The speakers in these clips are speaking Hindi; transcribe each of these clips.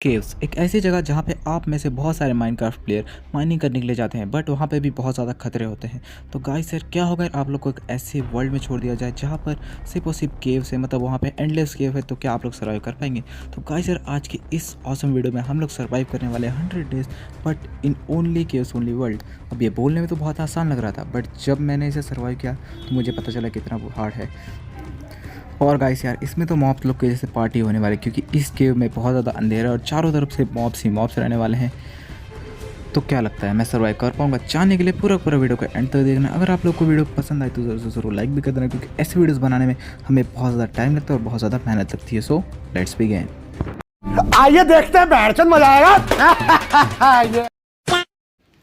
केव्स एक ऐसी जगह जहाँ पे आप में से बहुत सारे माइनक्राफ्ट प्लेयर माइनिंग करने के लिए जाते हैं, बट वहाँ पे भी बहुत ज़्यादा खतरे होते हैं। तो गाइस यार, क्या होगा आप लोग को एक ऐसे वर्ल्ड में छोड़ दिया जाए जहाँ पर सिर्फ और सिर्फ केव्स है, मतलब वहाँ पे एंडलेस केव है, तो क्या आप लोग सर्वाइव कर पाएंगे? तो गाइस यार, आज की इस ऑसम वीडियो में हम लोग सर्वाइव करने वाले 100 days, but in only caves only world. अब ये बोलने में तो बहुत आसान लग रहा था, बट जब मैंने इसे सर्वाइव किया तो मुझे पता चला कितना हार्ड है। और गाइस यार, इसमें तो मॉब्स लोग के जैसे पार्टी होने वाले, क्योंकि इस केव में बहुत ज़्यादा अंधेरा और चारों तरफ से मॉब्स ही मॉब्स रहने वाले हैं। तो क्या लगता है मैं सर्वाइव कर पाऊंगा? जानने के लिए पूरा वीडियो को एंड तक देखना। अगर आप लोग को वीडियो पसंद आए तो ज़रूर लाइक भी कर देना, क्योंकि ऐसे वीडियोस बनाने में हमें बहुत ज़्यादा टाइम लगता है और बहुत ज़्यादा मेहनत लगती है। So let's begin. आइए देखते हैं, बैठचंद मजा आएगा।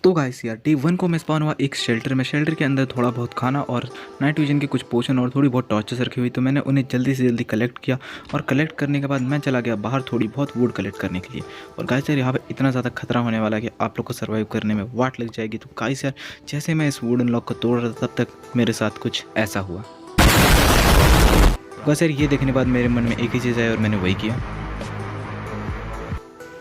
तो गाइस यार, डे 1 को मैं स्पॉन हुआ एक शेल्टर में। शेल्टर के अंदर थोड़ा बहुत खाना और नाइट विजन के कुछ पोशन और थोड़ी बहुत टॉर्चेस रखी हुई, तो मैंने उन्हें जल्दी से जल्दी कलेक्ट किया। और कलेक्ट करने के बाद मैं चला गया बाहर थोड़ी बहुत वुड कलेक्ट करने के लिए। और गाइस यार, यहाँ पे इतना ज़्यादा खतरा होने वाला है कि आप लोग को सर्वाइव करने में वाट लग जाएगी। तो गाइस यार, जैसे मैं इस वुडन लॉक को तोड़ रहा था, तब तक मेरे साथ कुछ ऐसा हुआ। बस यार, ये देखने के बाद मेरे मन में एक ही चीज़ आई और मैंने वही किया।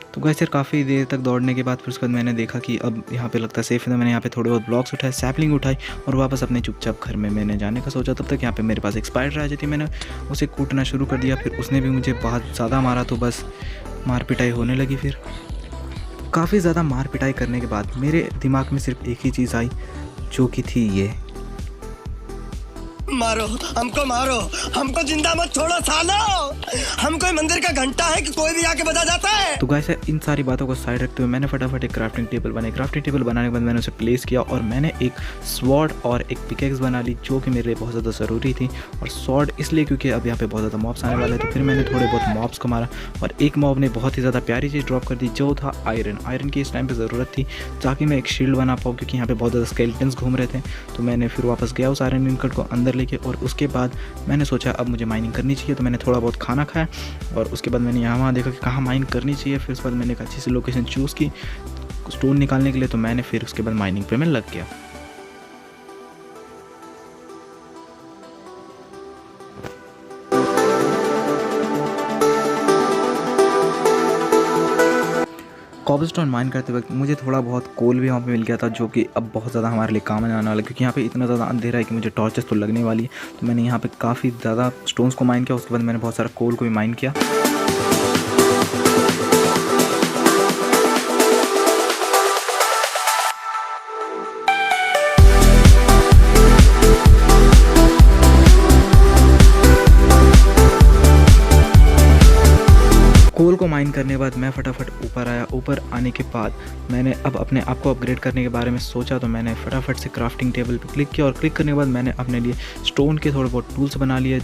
तो गाइस यार, काफ़ी देर तक दौड़ने के बाद फिर उसके बाद मैंने देखा कि अब यहाँ पे लगता है सेफ है। तो मैंने यहाँ पे थोड़े बहुत ब्लॉक्स उठाए, सैपलिंग उठाई और वापस अपने चुपचाप घर में मैंने जाने का सोचा। तब तक यहाँ पे मेरे पास एक स्पाइडर आ जाती, मैंने उसे कूटना शुरू कर दिया। फिर उसने भी मुझे बहुत ज़्यादा मारा, तो बस मार पिटाई होने लगी। फिर काफ़ी ज़्यादा मार पिटाई करने के बाद मेरे दिमाग में सिर्फ एक ही चीज़ आई, जो कि थी ये। मारो मारो, हमको जिंदा मत छोड़ो सालो। हम कोई मंदिर का घंटा है कि कोई भी आके बजा जाता है। तो गाइस, इन सारी बातों को साइड रखते हुए मैंने फटाफट एक क्राफ्टिंग टेबल बनाई। क्राफ्टिंग टेबल बनाने के बाद मैंने उसे प्लेस किया और मैंने एक स्वॉर्ड और एक पिकेक्स बना ली, जो कि मेरे लिए बहुत ज़्यादा ज़रूरी थी। और स्वॉर्ड इसलिए क्योंकि अब यहाँ पे बहुत ज़्यादा मॉब्स आने वाले हैं। तो फिर मैंने थोड़े बहुत मॉब्स को मारा और एक मॉब ने बहुत ही ज़्यादा प्यारी चीज़ ड्रॉप कर दी, जो था आयरन। आयरन की इस टाइम पर ज़रूरत थी ताकि मैं एक शील्ड बना पाऊँ, क्योंकि यहाँ पे बहुत ज़्यादा स्केलेटन्स घूम रहे थे। तो मैंने फिर वापस गया उस आयरन इनकट को अंदर लेके, और उसके बाद मैंने सोचा अब मुझे माइनिंग करनी चाहिए। तो मैंने थोड़ा बहुत खाना खाया और उसके बाद मैंने यहाँ वहाँ देखा कि कहाँ माइन करनी चाहिए। फिर उसके बाद मैंने एक अच्छी सी लोकेशन चूज़ की स्टोन निकालने के लिए। तो मैंने फिर उसके बाद माइनिंग पे मैं लग गया। कॉबलस्टोन माइन करते वक्त मुझे थोड़ा बहुत कोल भी वहाँ पे मिल गया था, जो कि अब बहुत ज़्यादा हमारे लिए काम आने वाला है, क्योंकि यहाँ पे इतना ज़्यादा अंधेरा है कि मुझे टॉर्चेस तो लगने वाली है। तो मैंने यहाँ पे काफ़ी ज़्यादा स्टोन्स को माइन किया। उसके बाद मैंने बहुत सारा कोल को भी माइन किया। कोल को माइन करने के बाद मैं फटाफट ऊपर आया। ऊपर आने के बाद मैंने अब अपने आप को अपग्रेड करने के बारे में सोचा। तो मैंने फटाफट से क्राफ्टिंग टेबल पर क्लिक किया और क्लिक करने के बाद मैंने अपने लिए स्टोन के थोड़े बहुत टूल्स बना लिए।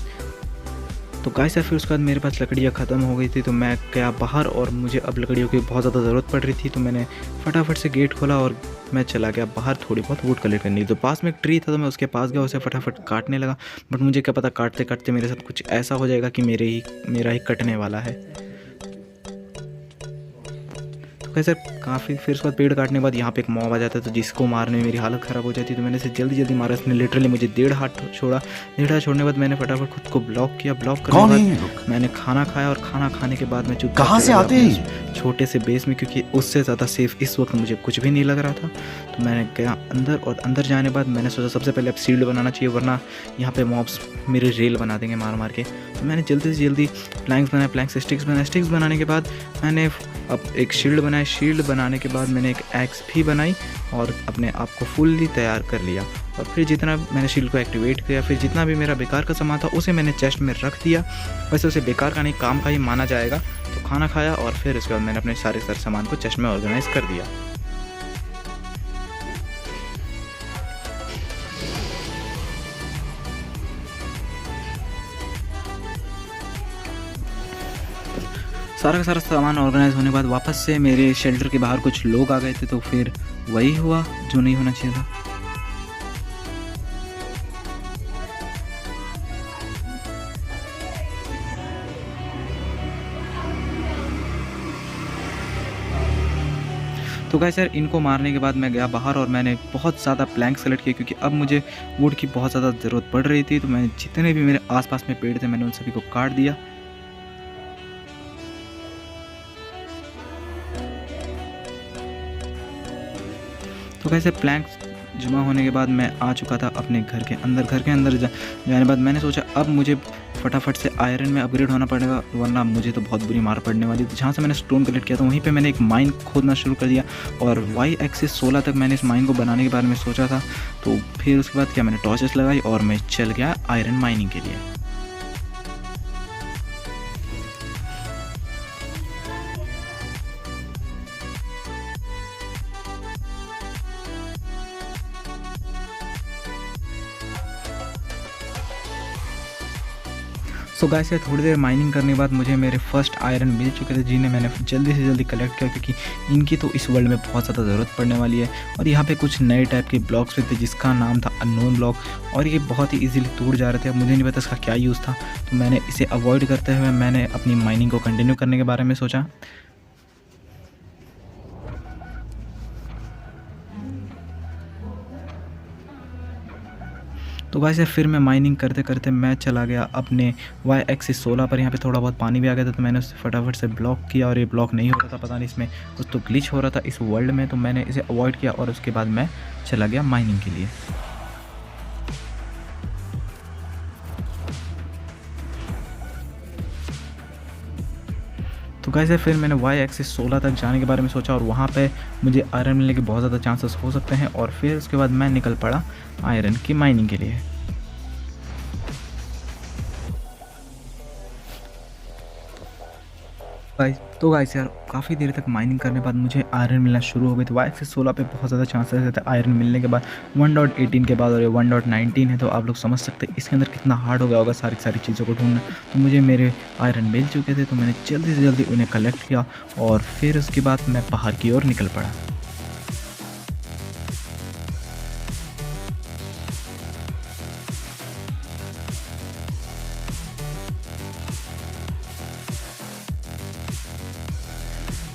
तो गाइस यार, फिर उसके बाद मेरे पास लकड़ियाँ ख़त्म हो गई थी, तो मैं गया बाहर और मुझे अब लकड़ियों की बहुत ज़्यादा ज़रूरत पड़ रही थी। तो मैंने फटाफट से गेट खोला और मैं चला गया बाहर थोड़ी बहुत वुड कलेक्ट करने। तो पास में एक ट्री था, तो मैं उसके पास गया, उसे फटाफट काटने लगा। बट मुझे क्या पता, काटते काटते मेरे साथ कुछ ऐसा हो जाएगा कि मेरा ही कटने वाला है। कैसे काफ़ी फिर उसके बाद पेड़ काटने के बाद यहाँ पे एक मॉब आ जाता है, तो जिसको मारने में मेरी हालत ख़राब हो जाती है। तो मैंने इसे जल्दी जल्दी मारा। इसने लिटरली मुझे 1.5 हाथ छोड़ा। 1.5 हाथ छोड़ने के बाद मैंने फटाफट खुद को ब्लॉक किया। ब्लॉक करने के बाद मैंने खाना खाया और खाना खाने के बाद मैं चुपचाप कहाँ से आते हैं छोटे से बेस में, क्योंकि उससे ज़्यादा सेफ इस वक्त मुझे कुछ भी नहीं लग रहा था। तो मैंने गया अंदर और अंदर जाने के बाद मैंने सोचा सबसे पहले अब शील्ड बनाना चाहिए, वरना यहाँ पे मॉब्स मेरे रेल बना देंगे मार मार के। तो मैंने जल्दी से जल्दी प्लैंक्स बनाए, प्लैंक्स से स्टिक्स बनाए। स्टिक्स बनाने के बाद मैंने अब एक शील्ड बनाया। शील्ड बनाने के बाद मैंने एक एक्स भी बनाई और अपने आप को फुल्ली तैयार कर लिया। और फिर जितना मैंने शील्ड को एक्टिवेट किया, फिर जितना भी मेरा बेकार का सामान था उसे मैंने चेस्ट में रख दिया। वैसे उसे बेकार का नहीं, काम का ही माना जाएगा। तो खाना खाया और फिर उसके बाद मैंने अपने सारे सामान को चेस्ट में ऑर्गेनाइज कर दिया। सारा का सारा सामान ऑर्गेनाइज होने के बाद वापस से मेरे शेल्टर के बाहर कुछ लोग आ गए थे। तो फिर वही हुआ जो नहीं होना चाहिए था। तो गाइस यार, इनको मारने के बाद मैं गया बाहर और मैंने बहुत ज़्यादा प्लैंक सेलेक्ट किए, क्योंकि अब मुझे वुड की बहुत ज़्यादा ज़रूरत पड़ रही थी। तो मैंने जितने भी मेरे आसपास में पेड़ थे मैंने उन सभी को काट दिया। तो कैसे प्लैंक्स जमा होने के बाद मैं आ चुका था अपने घर के अंदर। जाने के बाद मैंने सोचा अब मुझे फटाफट से आयरन में अपग्रेड होना पड़ेगा, वरना मुझे तो बहुत बुरी मार पड़ने वाली थी। जहाँ से मैंने स्टोन कलेक्ट किया था वहीं पे मैंने एक माइन खोदना शुरू कर दिया और वाई एक्सिस 16 तक मैंने इस माइन को बनाने के बारे में सोचा था। तो फिर उसके बाद क्या, मैंने टॉर्चेस लगाई और मैं चल गया आयरन माइनिंग के लिए। सो गाइस यार, थोड़ी देर माइनिंग करने के बाद मुझे मेरे फर्स्ट आयरन मिल चुके थे, जिन्हें मैंने जल्दी से जल्दी कलेक्ट किया, क्योंकि इनकी तो इस वर्ल्ड में बहुत ज़्यादा ज़रूरत पड़ने वाली है। और यहाँ पे कुछ नए टाइप के ब्लॉक्स भी थे जिसका नाम था अननोन ब्लॉक, और ये बहुत ही इजीली टूट जा रहे थे। अब मुझे नहीं पता इसका क्या यूज़ था, तो मैंने इसे अवॉइड करते हुए मैंने अपनी माइनिंग को कंटिन्यू करने के बारे में सोचा। तो वैसे फिर मैं माइनिंग करते करते मैं चला गया अपने वाई एक्सिस 16 पर। यहाँ पे थोड़ा बहुत पानी भी आ गया था, तो मैंने उसे फटाफट से ब्लॉक किया और ये ब्लॉक नहीं हो रहा था, पता नहीं इसमें कुछ तो ग्लिच हो रहा था इस वर्ल्ड में। तो मैंने इसे अवॉइड किया और उसके बाद मैं चला गया माइनिंग के लिए। तो कैसे फिर मैंने वाई एक्सिस 16 तक जाने के बारे में सोचा और वहाँ पे मुझे आयरन मिलने के बहुत ज़्यादा चांसेस हो सकते हैं। और फिर उसके बाद मैं निकल पड़ा आयरन की माइनिंग के लिए। तो गाइस यार, काफ़ी देर तक माइनिंग करने के बाद मुझे आयरन मिलना शुरू हो गई। तो वाई एक्सिस 16 पे बहुत ज़्यादा चांसेस रहते हैं आयरन मिलने के बाद। 1.18 के बाद और ये 1.19 है, तो आप लोग समझ सकते हैं इसके अंदर कितना हार्ड हो गया होगा सारी चीज़ों को ढूंढना। तो मुझे मेरे आयरन मिल चुके थे, तो मैंने जल्दी से जल्दी उन्हें कलेक्ट किया और फिर उसके बाद मैं बाहर की ओर निकल पड़ा।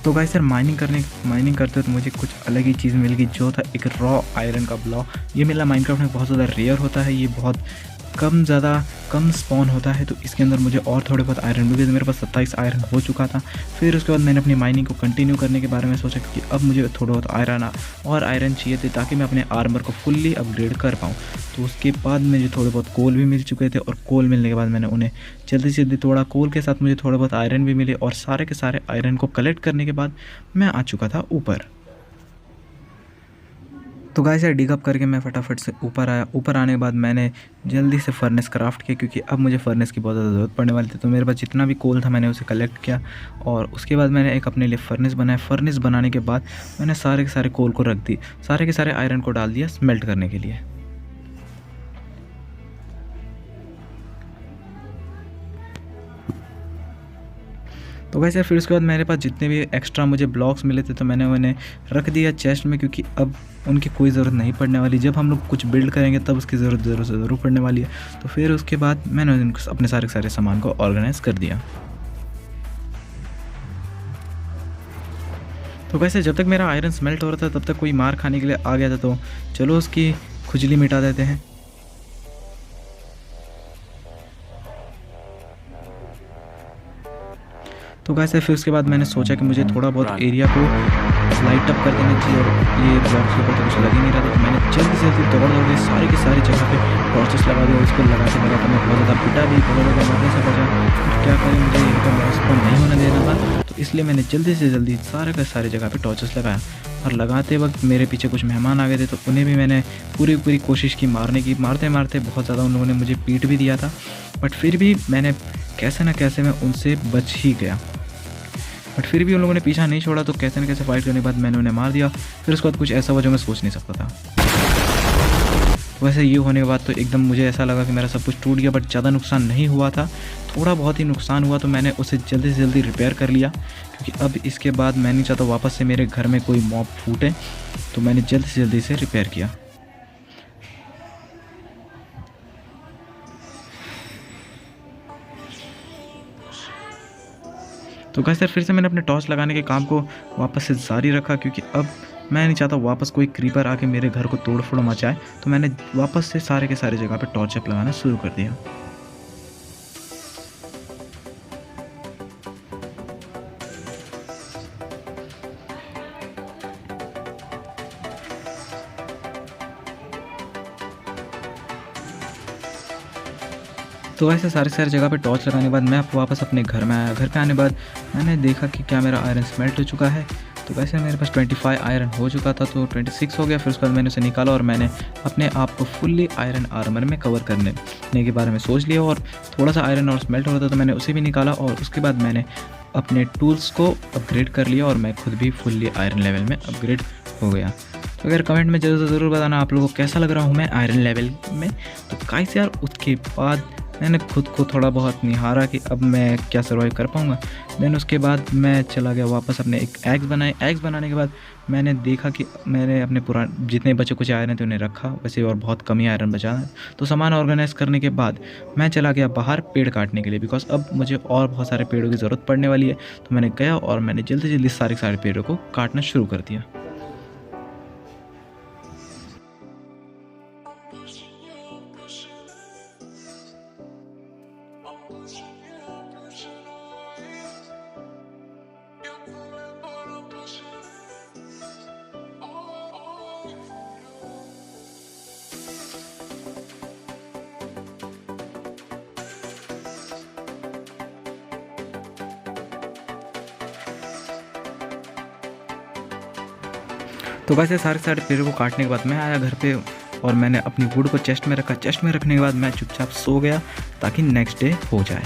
तो गाइस यार, माइनिंग करते तो मुझे कुछ अलग ही चीज़ मिल गई, जो था एक रॉ आयरन का ब्लॉक। ये मिला माइनक्राफ्ट में बहुत ज़्यादा रेयर होता है, ये बहुत कम स्पॉन होता है। तो इसके अंदर मुझे और थोड़े बहुत आयरन मिल गए। मेरे पास 27 आयरन हो चुका था। फिर उसके बाद मैंने अपनी माइनिंग को कंटिन्यू करने के बारे में सोचा, क्योंकि अब मुझे थोड़ा बहुत आयरन चाहिए थे ताकि मैं अपने आर्मर को फुल्ली अपग्रेड कर पाऊँ। तो उसके बाद मुझे थोड़े बहुत कोल भी मिल चुके थे, और कोल मिलने के बाद मैंने उन्हें जल्दी से जल्दी तोड़ा। कोल के साथ मुझे थोड़े बहुत आयरन भी मिले, और सारे के सारे आयरन को कलेक्ट करने के बाद मैं आ चुका था ऊपर। तो गाइस यार, डिग अप करके मैं फटाफट से ऊपर आया। ऊपर आने के बाद मैंने जल्दी से फर्नेस क्राफ्ट किया, क्योंकि अब मुझे फर्नेस की बहुत ज़्यादा ज़रूरत पड़ने वाली थी। तो मेरे पास जितना भी कोल था मैंने उसे कलेक्ट किया, और उसके बाद मैंने एक अपने लिए फर्नेस बनाया। फर्नेस बनाने के बाद मैंने सारे के सारे कोल को रख दी, सारे के सारे आयरन को डाल दिया स्मेल्ट करने के लिए। तो वैसे फिर उसके बाद मेरे पास जितने भी एक्स्ट्रा मुझे ब्लॉक्स मिले थे, तो मैंने उन्हें रख दिया चेस्ट में, क्योंकि अब उनकी कोई ज़रूरत नहीं पड़ने वाली। जब हम लोग कुछ बिल्ड करेंगे तब उसकी ज़रूरत ज़रूर पड़ने वाली है। तो फिर उसके बाद मैंने अपने सारे सामान को ऑर्गेनाइज़ कर दिया। तो वैसे जब तक मेरा आयरन स्मेल्ट हो रहा था, तब तक कोई मार खाने के लिए आ गया था। तो चलो उसकी खुजली मिटा देते हैं। तो वैसे फिर उसके बाद मैंने सोचा कि मुझे थोड़ा बहुत एरिया को लाइट अप कर देना चाहिए, और ये ब्लॉक्स के ऊपर तो कुछ लग ही नहीं रहा था। तो मैंने जल्दी से जल्दी दौड़ के सारी की सारी जगह पे टॉर्चेस लगा दिया। उसको लगाते मैं बहुत ज़्यादा पिटा भी, बहुत ज़्यादा मरने से बचा। क्या करें, मुझे यहाँ पर लॉस पर नहीं होने देना था, तो इसलिए मैंने जल्दी से जल्दी सारे के सारी जगह पर टॉर्चेस लगाया। और लगाते वक्त मेरे पीछे कुछ मेहमान आ गए थे, तो उन्हें भी मैंने पूरी कोशिश की मारने की। मारते मारते बहुत ज़्यादा उन लोगों ने मुझे पीट भी दिया था, बट फिर भी मैंने कैसे ना कैसे मैं उनसे बच ही गया। बट फिर भी उन लोगों ने पीछा नहीं छोड़ा, तो कैसे न कैसे फाइट करने के बाद मैंने उन्हें मार दिया। फिर उसके बाद कुछ ऐसा हुआ जो मैं सोच नहीं सकता था। वैसे ये होने के बाद तो एकदम मुझे ऐसा लगा कि मेरा सब कुछ टूट गया, बट ज़्यादा नुकसान नहीं हुआ था, थोड़ा बहुत ही नुकसान हुआ। तो मैंने उसे जल्दी से जल्दी रिपेयर कर लिया, क्योंकि अब इसके बाद मैं नहीं चाहता वापस से मेरे घर में कोई मॉब फूटे। तो मैंने जल्दी से जल्दी इसे रिपेयर किया। तो गाइस यार, फिर से मैंने अपने टॉर्च लगाने के काम को वापस से जारी रखा, क्योंकि अब मैं नहीं चाहता वापस कोई क्रीपर आके मेरे घर को तोड़ फोड़ मचाए। तो मैंने वापस से सारे के सारे जगह पे टॉर्च लगाना शुरू कर दिया। तो वैसे सारी जगह पे टॉर्च लगाने के बाद मैं वापस अपने घर में आया। घर पे आने के बाद मैंने देखा कि क्या मेरा आयरन स्मेल्ट हो चुका है। तो वैसे मेरे पास 25 आयरन हो चुका था, तो 26 हो गया। फिर उसके बाद मैंने उसे निकाला और मैंने अपने आप को फुल्ली आयरन आर्मर में कवर करने के बारे में सोच लिया। और थोड़ा सा आयरन और स्मेल्ट हो रहा था तो मैंने उसे भी निकाला और उसके बाद मैंने अपने टूल्स को अपग्रेड कर लिया और मैं खुद भी फुल्ली आयरन लेवल में अपग्रेड हो गया। तो अगर कमेंट में ज़रूर बताना आप लोगों को कैसा लग रहा हूँ मैं आयरन लेवल में। तो गाइस यार उसके बाद मैंने खुद को थोड़ा बहुत निहारा कि अब मैं क्या सर्वाइव कर पाऊँगा। देन उसके बाद मैं चला गया वापस अपने एक एग्स बनाए। एग्स बनाने के बाद मैंने देखा कि मैंने अपने पुराने जितने बचे कुछ आयरन थे उन्हें रखा, वैसे और बहुत कम ही आयरन बचा है। तो सामान ऑर्गेनाइज करने के बाद मैं चला गया बाहर पेड़ काटने के लिए, बिकॉज अब मुझे और बहुत सारे पेड़ों की ज़रूरत पड़ने वाली है। तो मैंने गया और मैंने जल्दी सारे पेड़ों को काटना शुरू कर दिया। तो वैसे सारे पेड़ों को काटने के बाद मैं आया घर पे और मैंने अपनी वुड को चेस्ट में रखा। चेस्ट में रखने के बाद मैं चुपचाप सो गया ताकि नेक्स्ट डे हो जाए।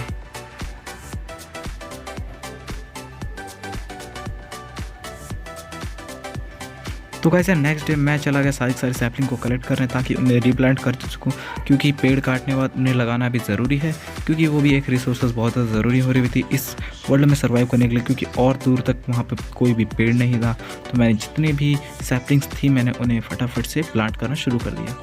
तो कैसे नेक्स्ट डे मैं चला गया सारी सैपलिंग को कलेक्ट करने ताकि उन्हें रिप्लांट कर सकूँ, क्योंकि पेड़ काटने के बाद उन्हें लगाना भी ज़रूरी है, क्योंकि वो भी एक रिसोर्सेज बहुत ज़्यादा ज़रूरी हो रही थी इस वर्ल्ड में सर्वाइव करने के लिए, क्योंकि और दूर तक वहाँ पे कोई भी पेड़ नहीं था। तो मैंने जितनी भी सैपलिंग्स थी मैंने उन्हें फटाफट से प्लांट करना शुरू कर दिया।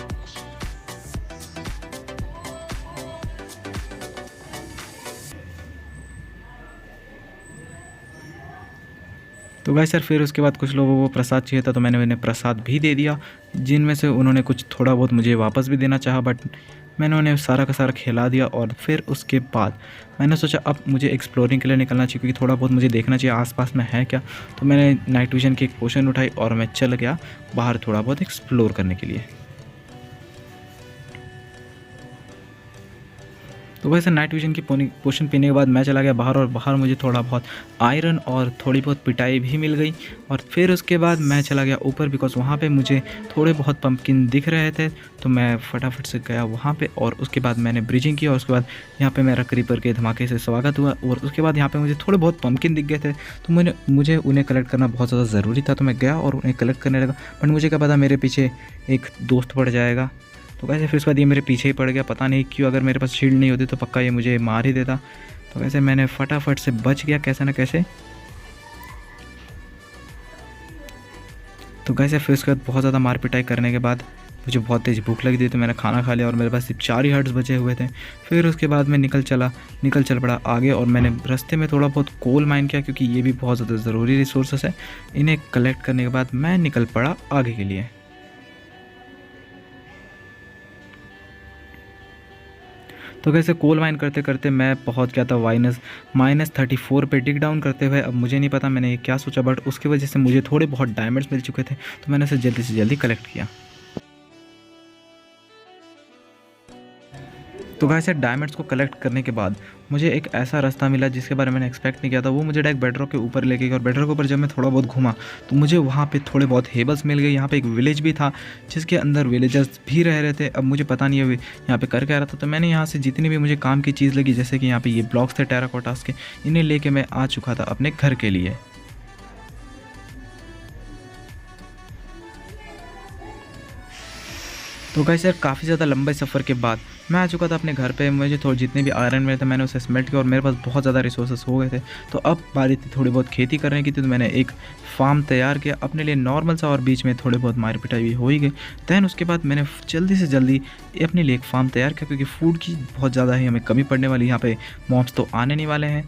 तो गाइस सर फिर उसके बाद कुछ लोगों को प्रसाद चाहिए था तो मैंने उन्हें प्रसाद भी दे दिया, जिनमें से उन्होंने कुछ थोड़ा बहुत मुझे वापस भी देना चाहा, बट मैंने उन्हें सारा का सारा खिला दिया। और फिर उसके बाद मैंने सोचा अब मुझे एक्सप्लोरिंग के लिए निकलना चाहिए, क्योंकि थोड़ा बहुत मुझे देखना चाहिए आसपास में है क्या। तो मैंने नाइट विजन की एक पोशन उठाई और मैं चल गया बाहर थोड़ा बहुत एक्सप्लोर करने के लिए। तो वैसे नाइट विजन की पोशन पीने के बाद मैं चला गया बाहर, और बाहर मुझे थोड़ा बहुत आयरन और थोड़ी बहुत पिटाई भी मिल गई। और फिर उसके बाद मैं चला गया ऊपर, बिकॉज वहाँ पे मुझे थोड़े बहुत पंपकिन दिख रहे थे। तो मैं फटाफट से गया वहाँ पे और उसके बाद मैंने ब्रिजिंग किया। और उसके बाद यहाँ पे मेरा क्रीपर के धमाके से स्वागत हुआ। और उसके बाद यहाँ पे मुझे थोड़े बहुत पंपकिन दिख गए थे, तो मुझे उन्हें कलेक्ट करना बहुत ज़्यादा ज़रूरी था। तो मैं गया और उन्हें कलेक्ट करने लगा, बट मुझे क्या पता मेरे पीछे एक दोस्त पड़ जाएगा। तो कैसे फिर उसके बाद ये मेरे पीछे ही पड़ गया, पता नहीं क्यों। अगर मेरे पास शील्ड नहीं होती तो पक्का ये मुझे मार ही देता। तो कैसे मैंने फटाफट से बच गया कैसे ना कैसे। तो कैसे फिर उसके बाद बहुत ज़्यादा मार पिटाई करने के बाद मुझे बहुत तेज़ भूख लगी थी, तो मैंने खाना खा लिया और मेरे पास सिर्फ 4 ही हर्ट्स बचे हुए थे। फिर उसके बाद मैं निकल चल पड़ा आगे, और मैंने रास्ते में थोड़ा बहुत कोल माइन किया, क्योंकि ये भी बहुत ज़्यादा ज़रूरी रिसोर्सेस है। इन्हें कलेक्ट करने के बाद मैं निकल पड़ा आगे के लिए। तो कैसे कोल माइन करते करते मैं पहुंच गया था -34 पे डिग डाउन करते हुए। अब मुझे नहीं पता मैंने ये क्या सोचा, बट उसकी वजह से मुझे थोड़े बहुत डायमंड्स मिल चुके थे, तो मैंने उसे जल्दी से जल्दी कलेक्ट किया। तो वैसे डायमंड्स को कलेक्ट करने के बाद मुझे एक ऐसा रास्ता मिला जिसके बारे में मैंने एक्सपेक्ट नहीं किया था। वो मुझे डायरेक्ट बेडरॉक के ऊपर लेके गया, और बेडरॉक के ऊपर जब मैं थोड़ा बहुत घूमा तो मुझे वहाँ पे थोड़े बहुत हेबल्स मिल गए। यहाँ पे एक विलेज भी था जिसके अंदर विलेजर्स भी रह रहे थे। अब मुझे पता नहीं है यहाँ पे कर क्या रहा था, तो मैंने यहाँ से जितनी भी मुझे काम की चीज़ लगी, जैसे कि यहाँ पे ये ब्लॉक्स थे टेराकोटास के, इन्हें लेके मैं आ चुका था अपने घर के लिए। तो गाइस यार काफ़ी ज़्यादा लंबे सफ़र के बाद मैं आ चुका था अपने घर पे। मुझे थोड़े जितने भी आयरन मिले थे मैंने उसे स्मेल्ट किया, और मेरे पास बहुत ज़्यादा रिसोर्सेस हो गए थे। तो अब बारी थी थोड़ी बहुत खेती करने की थी, तो मैंने एक फार्म तैयार किया अपने लिए नॉर्मल सा, और बीच में थोड़े बहुत मार पिटाई भी हो ही गई। दैन उसके बाद मैंने जल्दी से जल्दी अपने लिए एक फार्म तैयार किया, क्योंकि फूड की बहुत ज़्यादा ही हमें कमी पड़ने वाली। यहाँ पे मॉब्स तो आने नहीं वाले हैं।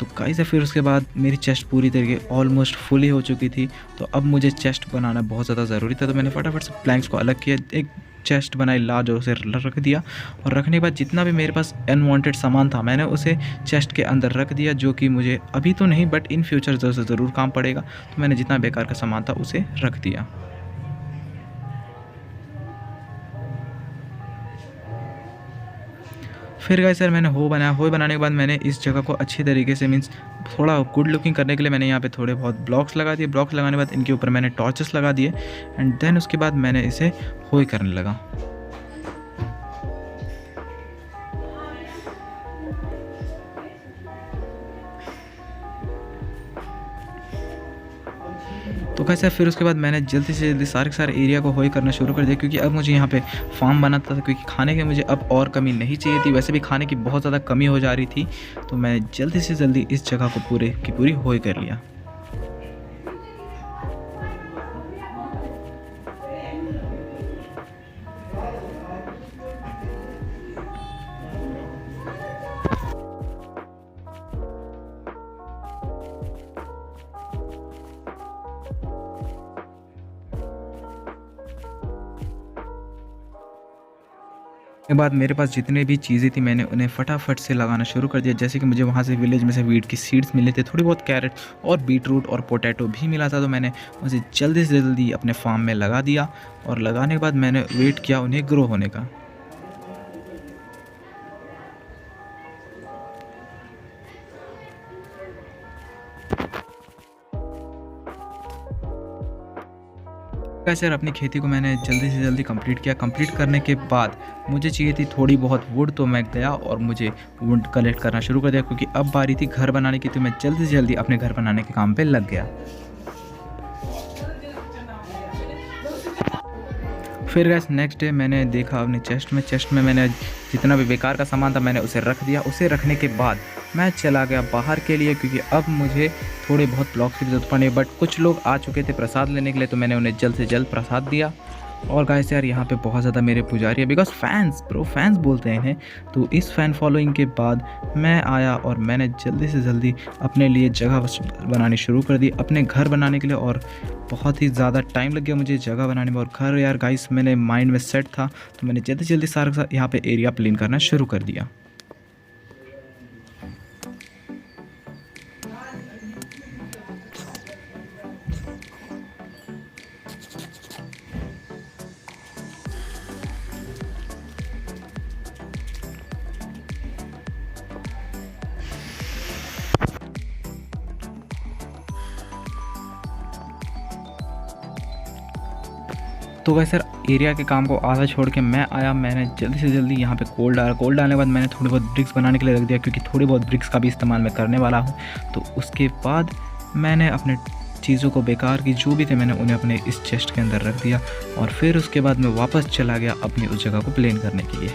तो गाइस फिर उसके बाद मेरी चेस्ट पूरी तरीके ऑलमोस्ट फुली हो चुकी थी। तो अब मुझे चेस्ट बनाना बहुत ज़्यादा ज़रूरी था, तो मैंने फटाफट से प्लैंक्स को अलग किया, एक चेस्ट बनाई लार्ज, और उसे रख दिया। और रखने के बाद जितना भी मेरे पास अनवांटेड सामान था मैंने उसे चेस्ट के अंदर रख दिया, जो कि मुझे अभी तो नहीं बट इन फ्यूचर ज़रूर काम पड़ेगा। तो मैंने जितना बेकार का सामान था उसे रख दिया। फिर गाइस यार मैंने हो बनाया। हो बनाने के बाद मैंने इस जगह को अच्छी तरीके से मीन्स थोड़ा गुड लुकिंग करने के लिए मैंने यहाँ पे थोड़े बहुत ब्लॉक्स लगा दिए। ब्लॉक्स लगाने के बाद इनके ऊपर मैंने टॉर्चेस लगा दिए एंड देन उसके बाद मैंने इसे होई करने लगा। तो कैसे फिर उसके बाद मैंने जल्दी से जल्दी सारे के सारे एरिया को होई करना शुरू कर दिया, क्योंकि अब मुझे यहाँ पे फार्म बनाता था, क्योंकि खाने की मुझे अब और कमी नहीं चाहिए थी। वैसे भी खाने की बहुत ज़्यादा कमी हो जा रही थी, तो मैंने जल्दी से जल्दी इस जगह को पूरे की पूरी होई कर लिया। के बाद मेरे पास जितने भी चीज़ें थी मैंने उन्हें फटाफट से लगाना शुरू कर दिया। जैसे कि मुझे वहाँ से विलेज में से वीट की सीड्स मिले थे, थोड़ी बहुत कैरेट और बीटरूट और पोटैटो भी मिला था, तो मैंने उसे जल्दी से जल्दी अपने फार्म में लगा दिया। और लगाने के बाद मैंने वेट किया उन्हें ग्रो होने का। सर अपनी खेती को मैंने जल्दी से जल्दी कंप्लीट किया। कंप्लीट करने के बाद मुझे चाहिए थी थोड़ी बहुत वुड, तो मैं गया और मुझे वुड कलेक्ट करना शुरू कर दिया, क्योंकि अब बारी थी घर बनाने की। तो मैं जल्दी से जल्दी अपने घर बनाने के काम पे लग गया। फिर गैस नेक्स्ट डे मैंने देखा अपने चेस्ट में मैंने जितना भी बेकार का सामान था मैंने उसे रख दिया। उसे रखने के बाद मैं चला गया बाहर के लिए, क्योंकि अब मुझे थोड़े बहुत ब्लॉक्स की जरूरत पड़ी। बट कुछ लोग आ चुके थे प्रसाद लेने के लिए, तो मैंने उन्हें जल्द से जल्द प्रसाद दिया। और गाइस यार यहाँ पे बहुत ज़्यादा मेरे पुजारी है, बिकॉज फैंस बोलते हैं। तो इस फ़ैन फॉलोइंग के बाद मैं आया और मैंने जल्दी से जल्दी अपने लिए जगह बनानी शुरू कर दी अपने घर बनाने के लिए। और बहुत ही ज़्यादा टाइम लग गया मुझे जगह बनाने में। और घर यार गाइस मैंने माइंड में सेट था, तो मैंने जल्दी जल्दी सारा यहाँ पे एरिया प्लेन करना शुरू कर दिया। तो वैसे सर एरिया के काम को आधा छोड़ के मैं आया। मैंने जल्दी से जल्दी यहाँ पे कोल डाला। कोल डालने के बाद मैंने थोड़ी बहुत ब्रिक्स बनाने के लिए रख दिया, क्योंकि थोड़ी बहुत ब्रिक्स का भी इस्तेमाल मैं करने वाला हूँ। तो उसके बाद मैंने अपने चीज़ों को बेकार की जो भी थे मैंने उन्हें अपने इस चेस्ट के अंदर रख दिया। और फिर उसके बाद मैं वापस चला गया अपनी उस जगह को प्लेन करने के लिए।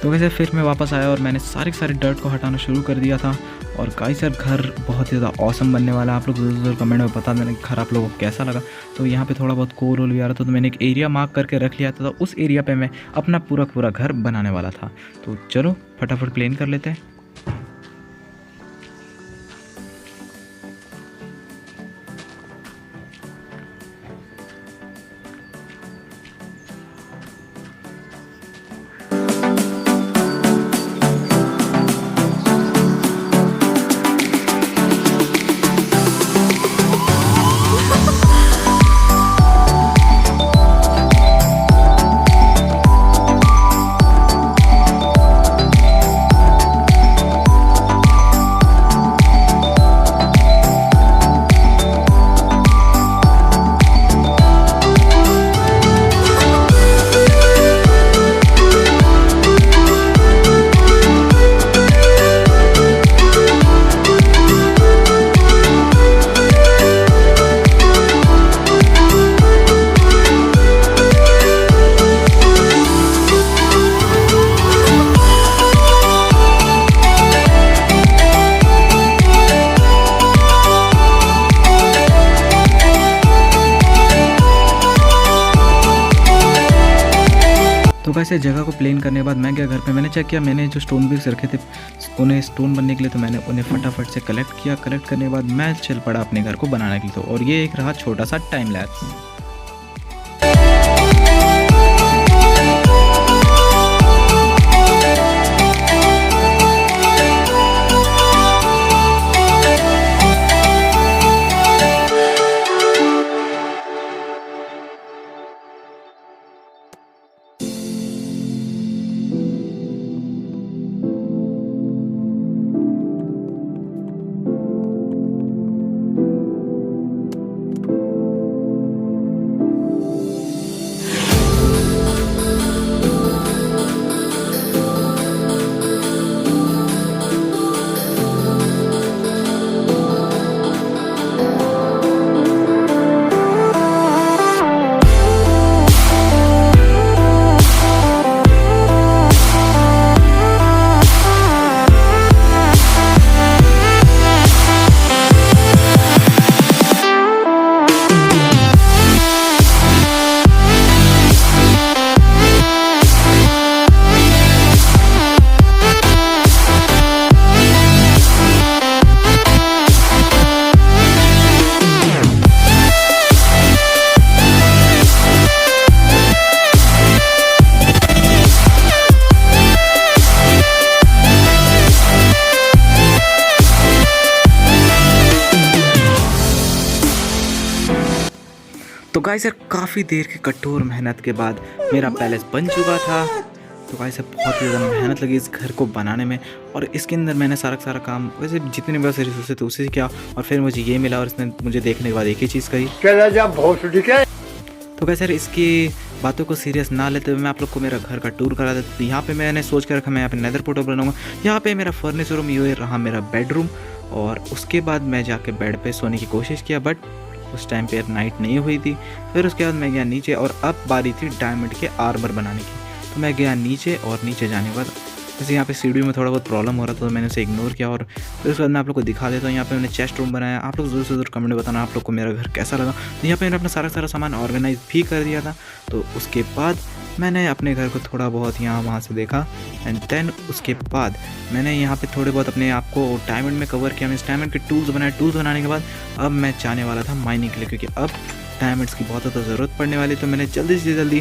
तो वैसे फिर मैं वापस आया और मैंने सारे डर्ट को हटाना शुरू कर दिया था। और गाइस यार घर बहुत ही ज़्यादा ऑसम बनने वाला है। आप लोग ज़रूर कमेंट में बता देना घर आप लोगों को कैसा लगा। तो यहाँ पे थोड़ा बहुत कोल भी आ रहा था, तो मैंने एक एरिया मार्क करके रख लिया था। तो उस एरिया पे मैं अपना पूरा घर बनाने वाला था। तो चलो फटाफट प्लेन कर लेते हैं। तो वैसे जगह को प्लेन करने के बाद मैं गया घर पे। मैंने चेक किया, मैंने जो स्टोन ब्रिक्स रखे थे उन्हें स्टोन बनने के लिए, तो मैंने उन्हें फटाफट से कलेक्ट किया। कलेक्ट करने के बाद मैं चल पड़ा अपने घर को बनाने के लिए। तो और ये एक रहा छोटा सा टाइम लैप्स। गाइस यार काफ़ी देर की कठोर मेहनत के बाद मेरा पैलेस बन चुका था। तो गाइस यार बहुत ही ज़्यादा मेहनत लगी इस घर को बनाने में, और इसके अंदर मैंने सारा काम वैसे जितने भी वैसे रिसोर्स थे उसी से किया, और फिर मुझे ये मिला और इसने मुझे देखने के बाद एक ही चीज़ कही। तो गाइस यार इसकी बातों को सीरियस ना लेते हुए मैं आप लोग को मेरा घर का टूर करा देता। तो यहाँ पे मैंने सोच के रखा मैं यहाँ पे नेदर पोर्टल बनाऊंगा। यहाँ पे मेरा फर्नीचर रूम, ये रहा मेरा बेडरूम, और उसके बाद मैं जाके बेड पे सोने की कोशिश किया, बट उस टाइम पे नाइट नहीं हुई थी। फिर उसके बाद मैं गया नीचे, और अब बारी थी डायमंड के आर्मर बनाने की। तो मैं गया नीचे, और नीचे जाने के बाद जैसे यहाँ पे सीढ़ी में थोड़ा बहुत प्रॉब्लम हो रहा था, तो मैंने उसे इग्नोर किया, और फिर उसके बाद मैं आप लोग को दिखा देता हूँ। यहाँ पे मैंने चेस्ट रूम बनाया। आप लोग ज़रूर से ज़रूर कमेंट में बताना आप लोग को मेरा घर कैसा लगा। तो यहाँ पे मैंने अपना सारा सामान ऑर्गेनाइज भी कर दिया था। तो उसके बाद मैंने अपने घर को थोड़ा बहुत यहाँ वहाँ से देखा, एंड देन उसके बाद मैंने यहाँ पे थोड़े बहुत अपने आप को डायमंड में कवर किया। मैंने डायमंड के टूल्स बनाए। टूल्स बनाने के बाद अब मैं जाने वाला था माइनिंग के लिए, क्योंकि अब डायमंड्स की बहुत ज़्यादा ज़रूरत पड़ने वाली। तो मैंने जल्दी से जल्दी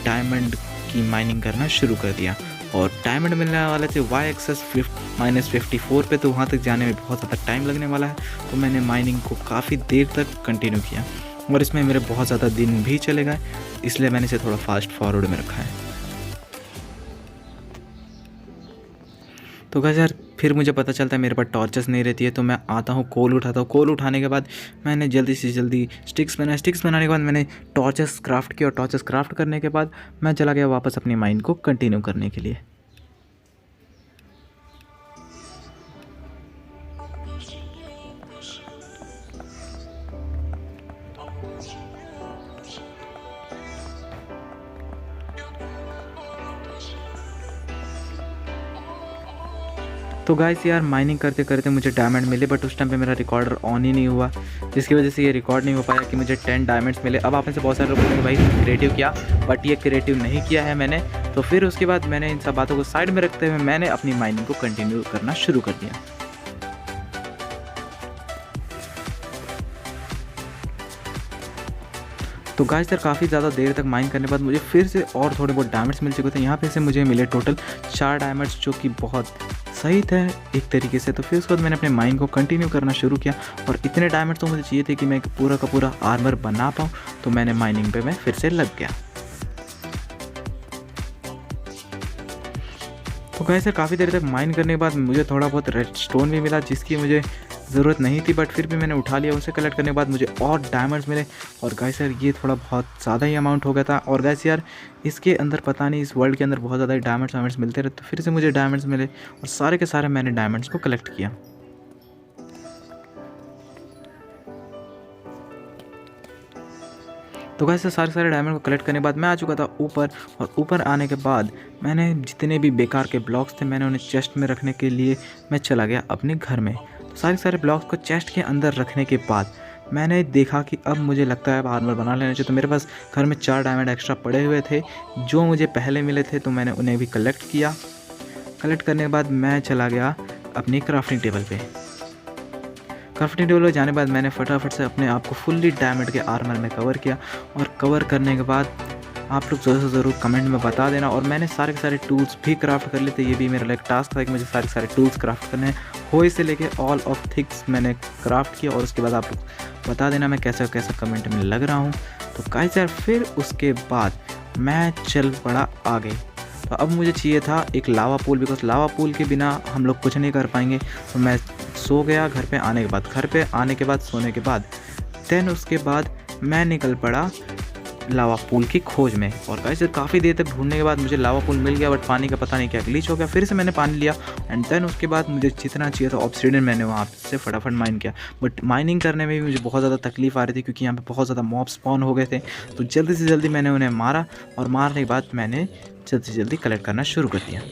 डायमंड की माइनिंग करना शुरू कर दिया, और डायमंड मिलने वाले थे y एक्सेस -54 पे। तो वहाँ तक जाने में बहुत ज़्यादा टाइम लगने वाला है। तो मैंने माइनिंग को काफ़ी देर तक कंटिन्यू किया, और इसमें मेरे बहुत ज़्यादा दिन भी चले गए, इसलिए मैंने इसे थोड़ा फास्ट फॉरवर्ड में रखा है। तो गाइस यार फिर मुझे पता चलता है मेरे पास टॉर्चेस नहीं रहती है, तो मैं आता हूँ कोल उठाता हूँ। कोल उठाने के बाद मैंने जल्दी से जल्दी स्टिक्स बनाए। स्टिक्स बनाने के बाद मैंने टॉर्चेस क्राफ्ट किया, और टॉर्चेस क्राफ्ट करने के बाद मैं चला गया वापस अपनी माइन को कंटिन्यू करने के लिए। तो गाइस यार माइनिंग करते करते मुझे डायमंड मिले, बट उस टाइम पे मेरा रिकॉर्डर ऑन ही नहीं हुआ, जिसकी वजह से ये रिकॉर्ड नहीं हो पाया कि मुझे 10 डायमंड्स मिले। अब आप में से बहुत सारे लोग बोलेंगे भाई क्रिएटिव किया, बट ये क्रिएटिव नहीं किया है मैंने। तो फिर उसके बाद मैंने इन सब बातों को साइड में रखते हुए मैंने अपनी माइनिंग को कंटिन्यू करना शुरू कर दिया। तो गाइस यार काफ़ी ज़्यादा देर तक माइन करने के बाद मुझे फिर से और थोड़े बहुत डायमंड्स मिल चुके थे। यहाँ पे से मुझे मिले टोटल 4 डायमंड्स, जो कि बहुत सही थे एक तरीके से। तो फिर उसके बाद मैंने अपने माइन को कंटिन्यू करना शुरू किया, और इतने डायमंड्स तो मुझे चाहिए थे कि मैं पूरा का पूरा आर्मर बना पाऊँ। तो मैंने माइनिंग पे मैं फिर से लग गया। तो गाइस यार काफ़ी देर तक माइन करने के बाद मुझे थोड़ा बहुत रेड स्टोन भी मिला, जिसकी मुझे ज़रूरत नहीं थी, बट फिर भी मैंने उठा लिया। उसे कलेक्ट करने के बाद मुझे और डायमंड्स मिले, और गाइस यार ये थोड़ा बहुत ज़्यादा ही अमाउंट हो गया था। और गाइस यार इसके अंदर पता नहीं इस वर्ल्ड के अंदर बहुत ज़्यादा डायमंड्स मिलते रहे। तो फिर से मुझे डायमंड्स मिले, और सारे के सारे मैंने डायमंड्स को कलेक्ट किया। तो गाइस सारे डायमंड को कलेक्ट करने के बाद मैं आ चुका था ऊपर, और ऊपर आने के बाद मैंने जितने भी बेकार के ब्लॉक्स थे मैंने उन्हें चेस्ट में रखने के लिए मैं चला गया अपने घर में। तो सारे ब्लॉक्स को चेस्ट के अंदर रखने के बाद मैंने देखा कि अब मुझे लगता है अब आर्मर बना लेना चाहिए। तो मेरे पास घर में 4 डायमंड एक्स्ट्रा पड़े हुए थे जो मुझे पहले मिले थे, तो मैंने उन्हें भी कलेक्ट किया। कलेक्ट करने के बाद मैं चला गया अपनी क्राफ्टिंग टेबल पे। क्राफ्टिंग टेबल पर जाने के बाद मैंने फटाफट से अपने आप को फुल्ली डायमंड के आर्मर में कवर किया, और कवर करने के बाद आप लोग ज़रूर से ज़रूर कमेंट में बता देना। और मैंने सारे के सारे टूल्स भी क्राफ्ट कर लिए थे। ये भी मेरा एक टास्क था कि मुझे सारे टूल्स क्राफ्ट करने हैं। होई से लेके ऑल ऑफ थिंग्स मैंने क्राफ्ट किया, और उसके बाद आप लोग बता देना मैं कैसा कमेंट में लग रहा हूँ। तो गाइस यार फिर उसके बाद मैं चल पड़ा आगे। तो अब मुझे चाहिए था एक लावा पूल, बिकॉज लावा पूल के बिना हम लोग कुछ नहीं कर पाएंगे। तो मैं सो गया घर पे आने के बाद सोने के बाद देन उसके बाद मैं निकल पड़ा लावा पूल की खोज में। और गाइस काफ़ी देर तक ढूंढने के बाद मुझे लावा पूल मिल गया, बट पानी का पता नहीं क्या ग्लिच हो गया। फिर से मैंने पानी लिया, एंड देन उसके बाद मुझे जितना चाहिए था ऑब्सिडियन मैंने वहाँ से फटाफट माइन किया। बट माइनिंग करने में भी मुझे बहुत ज़्यादा तकलीफ आ रही थी, क्योंकि यहाँ पे बहुत ज़्यादा मॉब स्पॉन हो गए थे। तो जल्दी से जल्दी मैंने उन्हें मारा, और मारने के बाद मैंने जल्दी से जल्दी कलेक्ट करना शुरू कर दिया।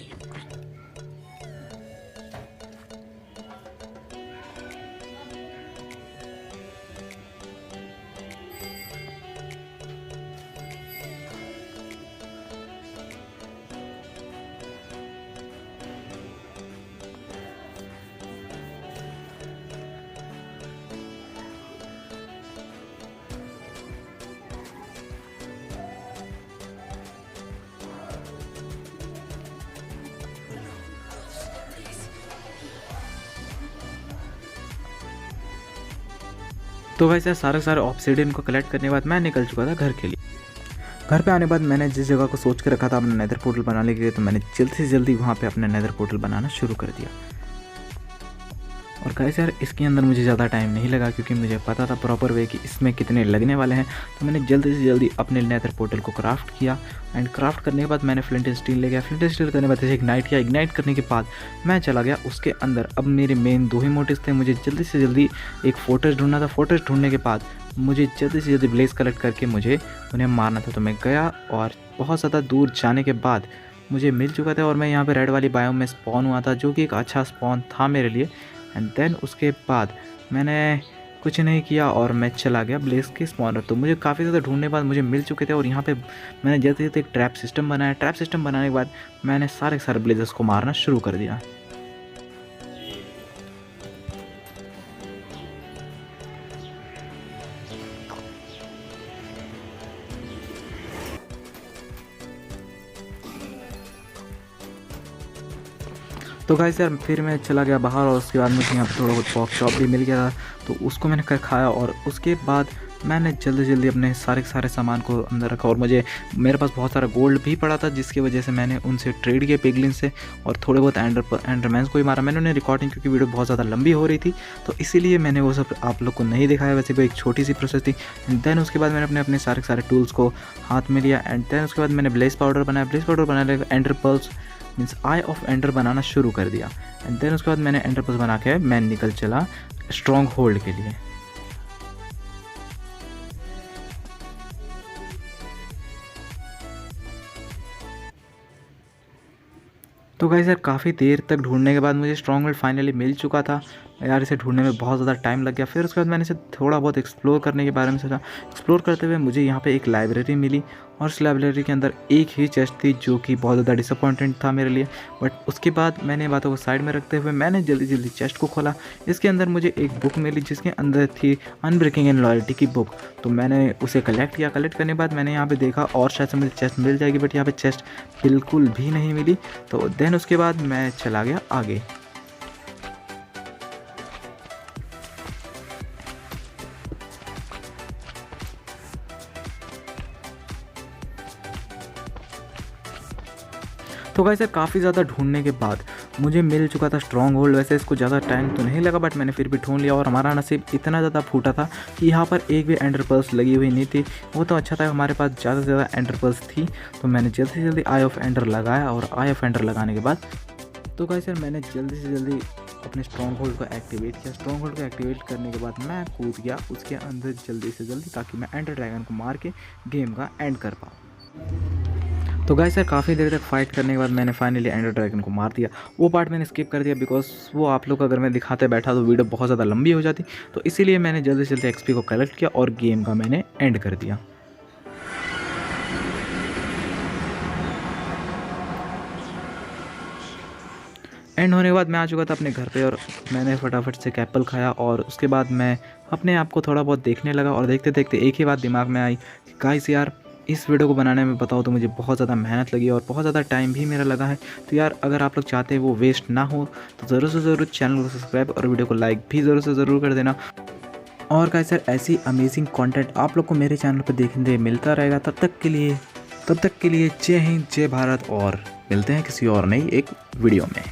तो वैसे सारे ऑब्सिडियन को कलेक्ट करने के बाद मैं निकल चुका था घर के लिए। घर पे आने के बाद मैंने जिस जगह को सोच के रखा था अपना नेदर पोर्टल बनाने के लिए, तो मैंने जल्दी से जल्दी वहाँ पे अपना नेदर पोर्टल बनाना शुरू कर दिया। और गाइस यार इसके अंदर मुझे ज़्यादा टाइम नहीं लगा क्योंकि मुझे पता था प्रॉपर वे कि इसमें कितने लगने वाले हैं। तो मैंने जल्दी से जल्दी अपने नेदर पोर्टल को क्राफ्ट किया एंड क्राफ्ट करने के बाद मैंने फ्लिंट स्टील ले गया। फ्लिंट स्टील करने के बाद इग्नाइट किया। इग्नाइट करने के बाद मैं चला गया उसके अंदर। अब मेरे मेन 2 ही मोटिव्स थे, मुझे जल्दी से जल्दी एक फोर्ट्रेस ढूंढना था। फोर्ट्रेस ढूंढने के बाद मुझे जल्दी से जल्दी ब्लेज कलेक्ट करके मुझे उन्हें मारना था। तो मैं गया और बहुत ज़्यादा दूर जाने के बाद मुझे मिल चुका था और मैं यहाँ पे रेड वाली बायोम में स्पॉन हुआ था, जो कि एक अच्छा स्पॉन था मेरे लिए। एंड देन उसके बाद मैंने कुछ नहीं किया और मैं चला गया ब्लेज के स्पॉनर। तो मुझे काफ़ी ज़्यादा ढूंढने के बाद मुझे मिल चुके थे और यहाँ पे मैंने जल्दी जल्दी एक ट्रैप सिस्टम बनाया। ट्रैप सिस्टम बनाने के बाद मैंने सारे ब्लेजर्स को मारना शुरू कर दिया। तो गाइस यार फिर मैं चला गया बाहर और उसके बाद मुझे यहाँ पर थोड़ा बहुत पॉक चॉप भी मिल गया था, तो उसको मैंने कर खाया। और उसके बाद मैंने जल्दी जल्दी अपने सारे सामान को अंदर रखा और मेरे पास बहुत सारा गोल्ड भी पड़ा था, जिसकी वजह से मैंने उनसे ट्रेड किया पिगलिन से और थोड़े बहुत एंडरमैन्स को ही मारा। मैंने उन्हें रिकॉर्डिंग क्योंकि वीडियो बहुत ज़्यादा लंबी हो रही थी तो इसीलिए मैंने वो सब आप लोग को नहीं दिखाया। वैसे कोई एक छोटी सी प्रोसेस थी। एंड देन उसके बाद मैंने अपने सारे टूल्स को हाथ में लिया। एंड देन उसके बाद मैंने ब्लेज पाउडर बनाया। ब्लेज पाउडर बनाने ender pearls means eye of ender बनाना शुरू कर दिया। एंड देन उसके बाद मैंने एंडर पर्ल्स बना के मैं निकल चला स्ट्रॉन्ग होल्ड के लिए। तो गाइस यार काफ़ी देर तक ढूंढने के बाद मुझे स्ट्रॉन्ग होल्ड फाइनली मिल चुका था। यार इसे ढूंढने में बहुत ज़्यादा टाइम लग गया। फिर उसके बाद मैंने इसे थोड़ा बहुत एक्सप्लोर करने के बारे में सोचा। एक्सप्लोर करते हुए मुझे यहाँ पे एक लाइब्रेरी मिली और उस लाइब्रेरी के अंदर एक ही चेस्ट थी, जो कि बहुत ज़्यादा डिसअपॉइंटेड था मेरे लिए। बट उसके बाद मैंने बातों को साइड में रखते हुए मैंने जल्दी जल्दी चेस्ट को खोला। इसके अंदर मुझे एक बुक मिली जिसके अंदर थी अनब्रेकिंग एंड लॉयल्टी की बुक। तो मैंने उसे कलेक्ट किया। कलेक्ट करने के बाद मैंने यहाँ पे देखा और शायद से मुझे चेस्ट मिल जाएगी, बट यहाँ पे चेस्ट बिल्कुल भी नहीं मिली। तो देन उसके बाद मैं चला गया आगे। तो गाइस यार काफ़ी ज़्यादा ढूंढने के बाद मुझे मिल चुका था स्ट्रॉन्ग होल्ड। वैसे इसको ज़्यादा टाइम तो नहीं लगा, बट मैंने फिर भी ढूंढ लिया। और हमारा नसीब इतना ज़्यादा फूटा था कि यहाँ पर एक भी एंडर पर्ल्स लगी हुई नहीं थी। वो तो अच्छा था हमारे पास ज़्यादा से ज़्यादा एंडर पर्ल्स थी। तो मैंने जल्दी से जल्दी आई ऑफ एंडर लगाया और आई ऑफ एंडर लगाने के बाद तो गाइस यार मैंने जल्दी से जल्दी अपने स्ट्रॉन्ग होल्ड को एक्टिवेट किया। स्ट्रॉन्ग होल्ड को एक्टिवेट करने के बाद मैं कूद गया उसके अंदर जल्दी से जल्दी, ताकि मैं एंडर ड्रैगन को मार के गेम का एंड कर पाऊँ। तो गाइस यार काफ़ी देर तक फाइट करने के बाद मैंने फाइनली एंडर ड्रैगन को मार दिया। वो पार्ट मैंने स्किप कर दिया बिकॉज वो आप लोग अगर मैं दिखाते बैठा तो वीडियो बहुत ज़्यादा लंबी हो जाती। तो इसीलिए मैंने जल्दी से जल्दी एक्सपी को कलेक्ट किया और गेम का मैंने एंड कर दिया। एंड होने के बाद मैं आ चुका था अपने घर पे और मैंने फटाफट से एक एप्पल खाया और उसके बाद मैं अपने आप को थोड़ा बहुत देखने लगा। और देखते देखते एक ही बात दिमाग में आई, गाइस यार इस वीडियो को बनाने में बताओ तो मुझे बहुत ज़्यादा मेहनत लगी और बहुत ज़्यादा टाइम भी मेरा लगा है। तो यार अगर आप लोग चाहते हैं वो वेस्ट ना हो तो ज़रूर से ज़रूर चैनल को सब्सक्राइब और वीडियो को लाइक भी ज़रूर से ज़रूर कर देना। और गाइस यार ऐसी अमेजिंग कंटेंट आप लोग को मेरे चैनल पर देखने मिलता रहेगा। तब तक के लिए जय हिंद, जय भारत और मिलते हैं किसी और नई एक वीडियो में।